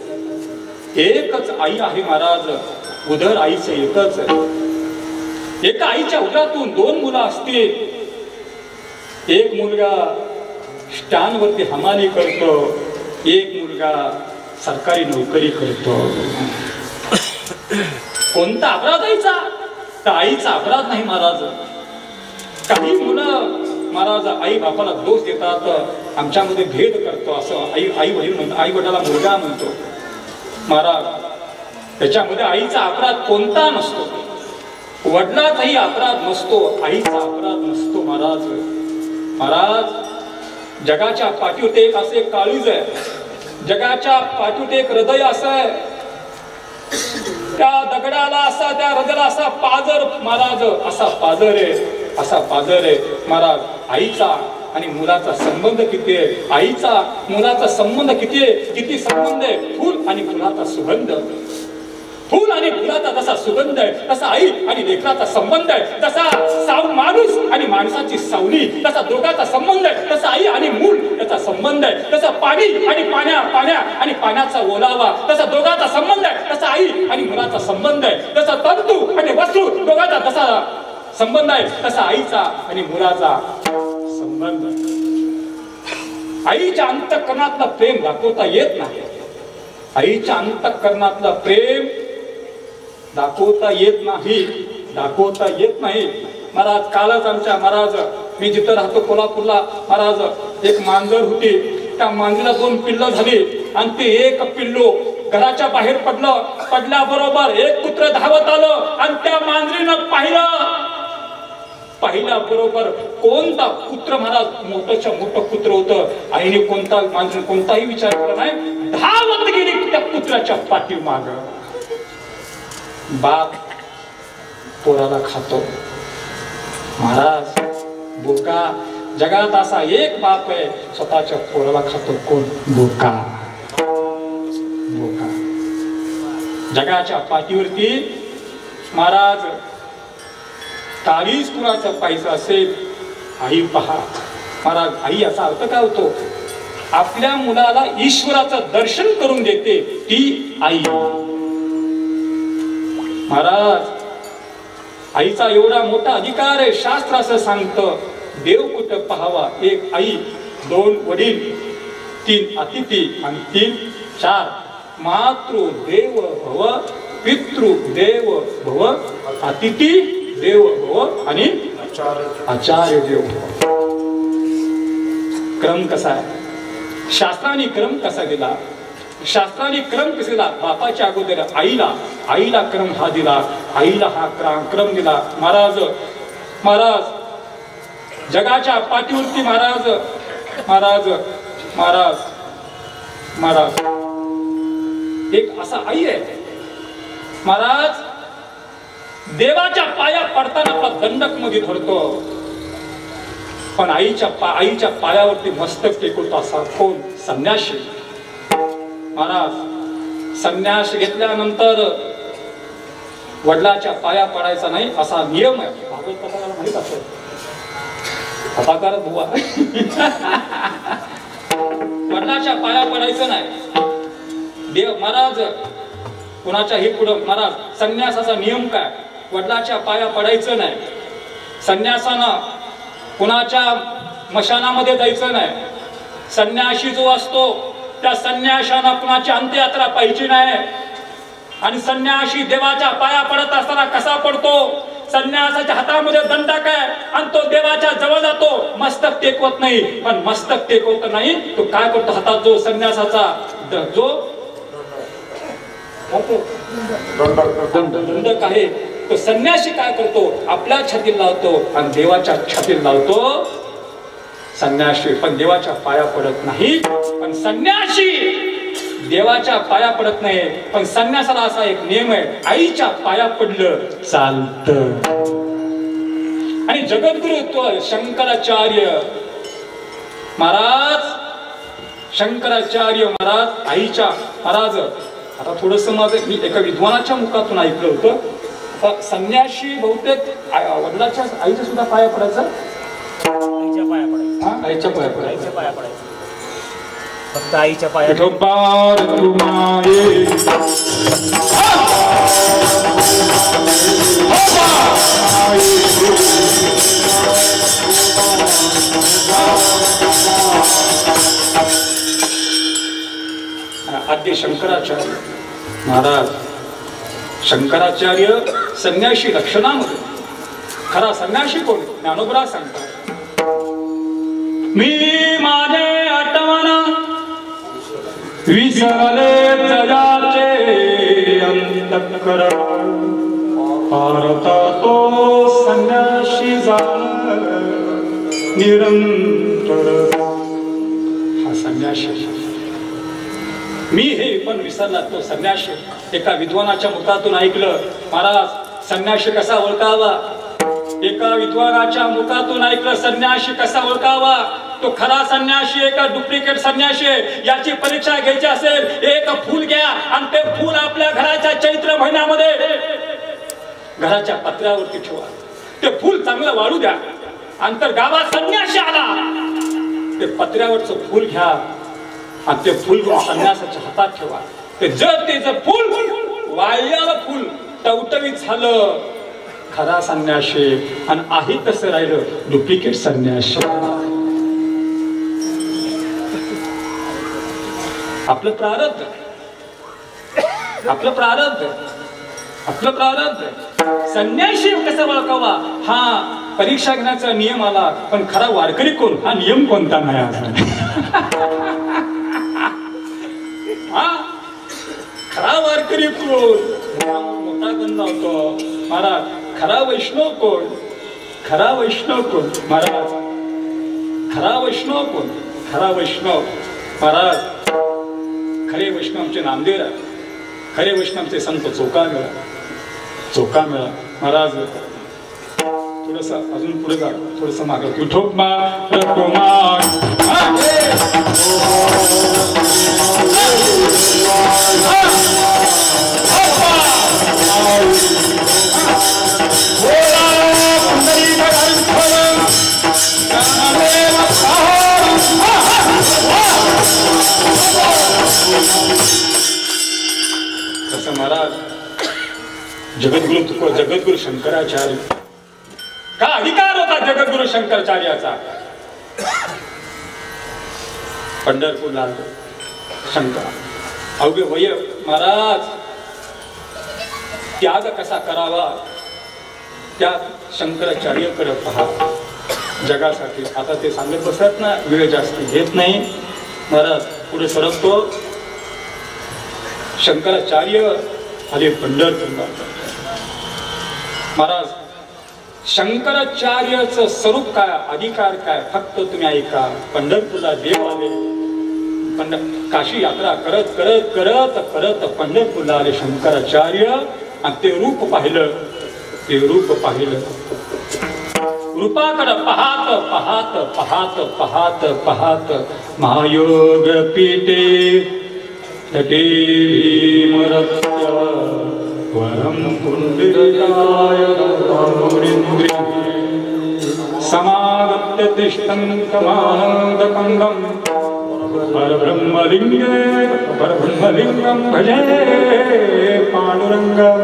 एकच आई आहे महाराज. उदर आईचं एकच आहे. एका आईच्या उदरातून 2 मुलं असतील. एक मुलगा स्टँड वरती हमाली करतो, एक मुलगा सरकारी नोकरी करतो. कोणता अपराध आईचा, तर आईचा अपराध नाही महाराज. काही मुलं महाराज आई बापाला दोष देतात, आमच्यामध्ये भेद करतो असं आई वडील म्हणतो, आई वडिलाला मुलगा म्हणतो महाराज. त्याच्यामध्ये आईचा अपराध कोणता नसतो, वडिलाचाही अपराध नसतो, आईचा अपराध नसतो महाराज. महाराज जगाच्या पाठीवर एक असे काळीज आहे, जगाच्या पाठीवर एक हृदय असं आहे, त्या दगडाला असा, त्या हृदयाला असा पाजर महाराज, असा पाजर आहे महाराज. आईचा आणि मुलाचा संबंध किती आहे, आईचा मुलाचा संबंध किती आहे, किती संबंध आहे. फूल आणि फुलाचा सुगंध, फूल आणि फुलाचा जसा सुगंध आहे तसा आई आणि लेकराचा संबंध आहे. तसा माणूस आणि माणसाची सावली, तसा दोघांचा संबंध आहे. तसा आई आणि मूल याचा संबंध आहे. तसा पाणी आणि पाण्या आणि पाण्याचा ओलावा, तसा दोघांचा संबंध आहे. तसा आई आणि मुलाचा संबंध आहे. तसा तंतू आणि वस्तू दोघांचा तसा संबंध आहे. तसा आईचा आणि मुलाचा संबंध. आईच्या अंतःकरणातलं प्रेम दाखवता येत नाही. आईच्या अंतःकरणातलं प्रेम दाखवता येत नाही महाराज. कालच आमच्या महाराज, मी जिथं राहतो कोल्हापूरला महाराज, एक मांजर होती. त्या मांजरीला 2 पिल्लं झाली आणि ते एक पिल्लू घराच्या बाहेर पडल्याबरोबर एक कुत्र धावत आलं आणि त्या मांजरीनं पाहिल्याबरोबर कोणता कुत्र महाराज, मोठं कुत्र होतं. आईने कोणताही विचार केला नाही, धावत गेली त्या कुत्र्याच्या पाठीमाग. बाप पोराला खातो महाराज. बोका जगात असा एक बाप आहे, स्वतःच्या पोराला खातो. कोण? बोका. जगाच्या पाठीवरती महाराज काळीज कुणाचा पाहिजे असेल, आई पहा महाराज. आई याचा अर्थ काय होतो, आपल्या मुलाला ईश्वराचं दर्शन करून देते ती आई महाराज. आईचा एवढा मोठा अधिकार आहे. शास्त्र असं सांगतं, देव कुठं पाहावा, 1 आई, 2 वडील, 3 अतिथी आणि 3 4 मातृ देव भव पितृ देव भव, अतिथी देव भव आणि आचार्य देव भव. क्रम कसा आहे? शास्त्राने क्रम कसा दिला? शास्त्राने क्रम कसा दिला? बापाच्या अगोदर आईला क्रम हा दिला, आईला हा क्रम दिला. महाराज जगाच्या पाठीवरती महाराज एक असा आई आहे. महाराज देवाच्या पाया पडताना आपला दंडक मध्ये धरतो, पण आईच्या पायावरती मस्तक टेकवतो असा कोण? संन्यासी. महाराज संन्यास घेतल्यानंतर वडिलाच्या पाया पडायचा नाही असा नियम आहे. भागवत कथाकाराला माहित असेल, कथाकार बुवा वडिलाच्या पाया पडायचं नाही. देव महाराज कुणाच्या हे पुढं महाराज संन्यासाचा नियम काय? वडिलाच्या पाया पडायचं नाही. संन्यासानं कुणाच्या मशानामध्ये जायचं नाही. संन्याशी जो असतो त्या संन्याशानं कुणाची अंत्ययात्रा पाहिजे नाही. आणि संन्याशी देवाच्या पाया पडत असताना कसा पडतो? संन्यासाच्या हातामध्ये दंडक आहे आणि तो देवाच्या जवळ जातो, मस्तक टेकवत नाही. पण मस्तक टेकवत नाही तो काय करतो? हातात जो संन्यासाचा जो दंडक आहे तो संन्यासी काय करतो? आपल्या छातीला लावतो आणि देवाच्या छातीला लावतो. संन्यासी पण देवाच्या पाया पडत नाही. पण संन्यासी देवाच्या पाया पडत नाही. पण संन्यासाला असा एक नियम आहे, आईच्या पाया पडलं चालत. आणि जगद्गुरु शंकराचार्य महाराज आईच्या महाराज. आता थोडस माझं मी एका विद्वानाच्या मुखातून ऐकलं होतं, संन्यासी बहुतेक वडिलाच्या आईच्या सुद्धा पाया पडायचं. आईच्या पाया पडायचं फक्त आईच्या पाया. आद्य शंकराचार्य महाराज. शंकराचार्य संन्यासी लक्षणामध्ये. खरा संन्यासी कोण? ज्ञानोबा सांगतात, मी माझे आठवण विसरले जगाचे अंतःकरण, पारता तो संन्यासी जाण निरंतर. हा संन्यासी. मी हे पण विसरला तो संन्यासी. एका विद्वानाच्या मुखातून ऐकलं, महाराज संन्यासी कसा ओळखावा? एका विद्वानाच्या मुखातून ऐकलं, संन्यासी कसा ओळखावा? तो खरा संन्यासी आहे का डुप्लिकेट संन्यासी आहे याची परीक्षा घ्यायची असेल, एक फूल घ्या आणि ते फूल आपल्या घराच्या चैत्र महिन्यामध्ये घराच्या पत्र्यावरती ठेवा. ते फूल चांगलं वाळू द्या. अंतर गावात संन्यासी आला, ते पत्र्यावरचं फूल घ्या आणि ते फूल संन्यासाच्या हातात ठेवा. ते जर त्याचं फूल वाळलेलं फूल टवटवीत झालं, खरा संन्यासी. आणि आहे तसं राहिलं डुप्लिकेट संन्यासी. आपलं प्रारब्ध संन्यासी कसं ओळखावा? हा परीक्षा घेण्याचा नियम आला, पण खरा वारकरी कोण? हा नियम कोणता नाही असा. हा खरा वारकरी कोण? मोठा गंध होतो महाराज. खरा वैष्णव कोण? महाराज. खरा वैष्णव महाराज. खरे वैष्णव आमचे नामदेव आहे. खरे वैष्णवचे संत चोकामेळा महाराज. थोडस अजून पुढे जा, थोडस मागे. तसं महाराज जगद्गुरु शंकराचार्य. का अधिकार होता जगद्गुरु शंकराचार्याचा? पंढरपूरला शंकर अवघे वय महाराज त्याग कसा करावा त्या शंकराचार्याकडे पहा जगासाठी. आता ते सांगत बसत ना, वेळ जास्त घेत नाही. महाराज पुढे सरकतो. शंकराचार्य आले पंढरपूरला. महाराज शंकराचार्याचं स्वरूप काय, अधिकार काय, फक्त तुम्ही ऐका. पंढरपूरला देव आले. काशी यात्रा करत करत करत करत पंढरपूरला आले शंकराचार्य. आणि ते रूप पाहिलं. ते रूप पाहिलं. रूपाकडे पाहत पाहत पाहत पाहत पाहत महायोग पीठे तटे भीमरत्य वरम पुंडरीकाय समागत्य तिष्ठन्तमानन्दकन्दं परब्रह्मलिंगं भजे पांडुरंगम्.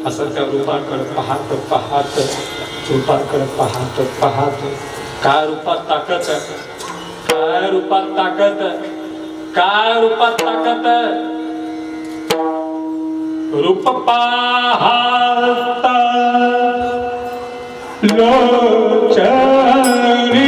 असं त्या रूपाकडे पाहत पाहत रूपाकडे पाहत पाहत काय रूपात ताकद, काय रूपात ताकद, काय रूपात ताकद. रूप पाहता लोचनी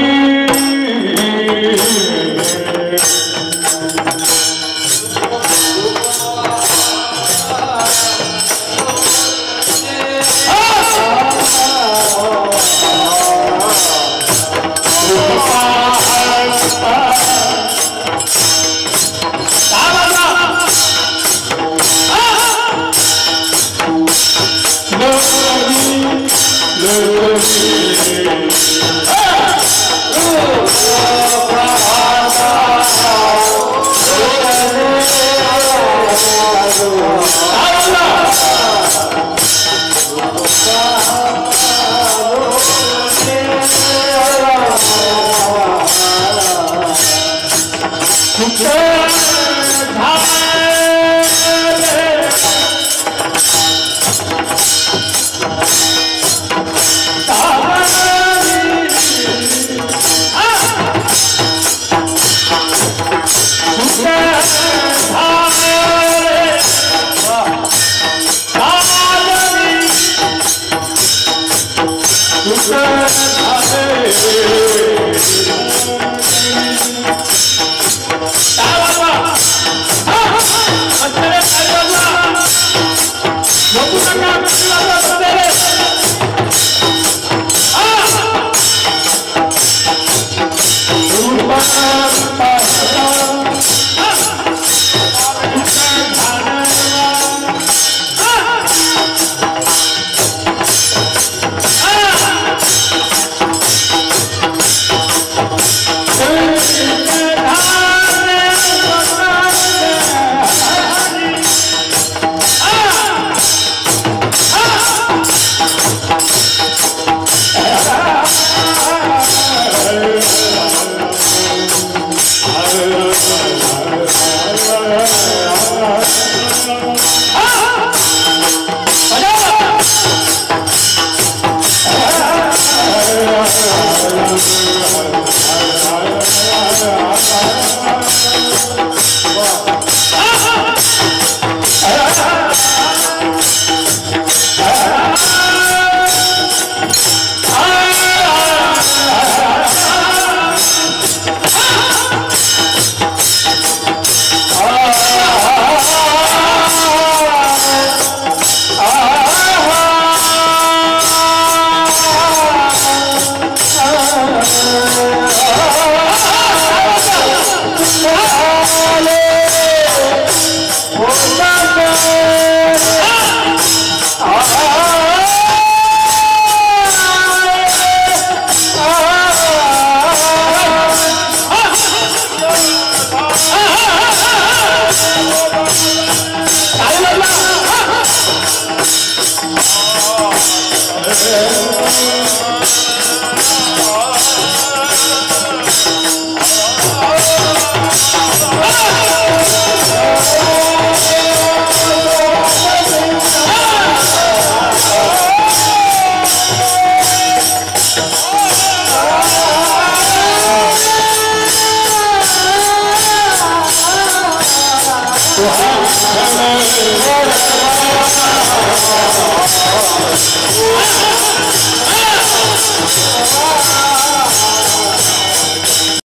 Oh,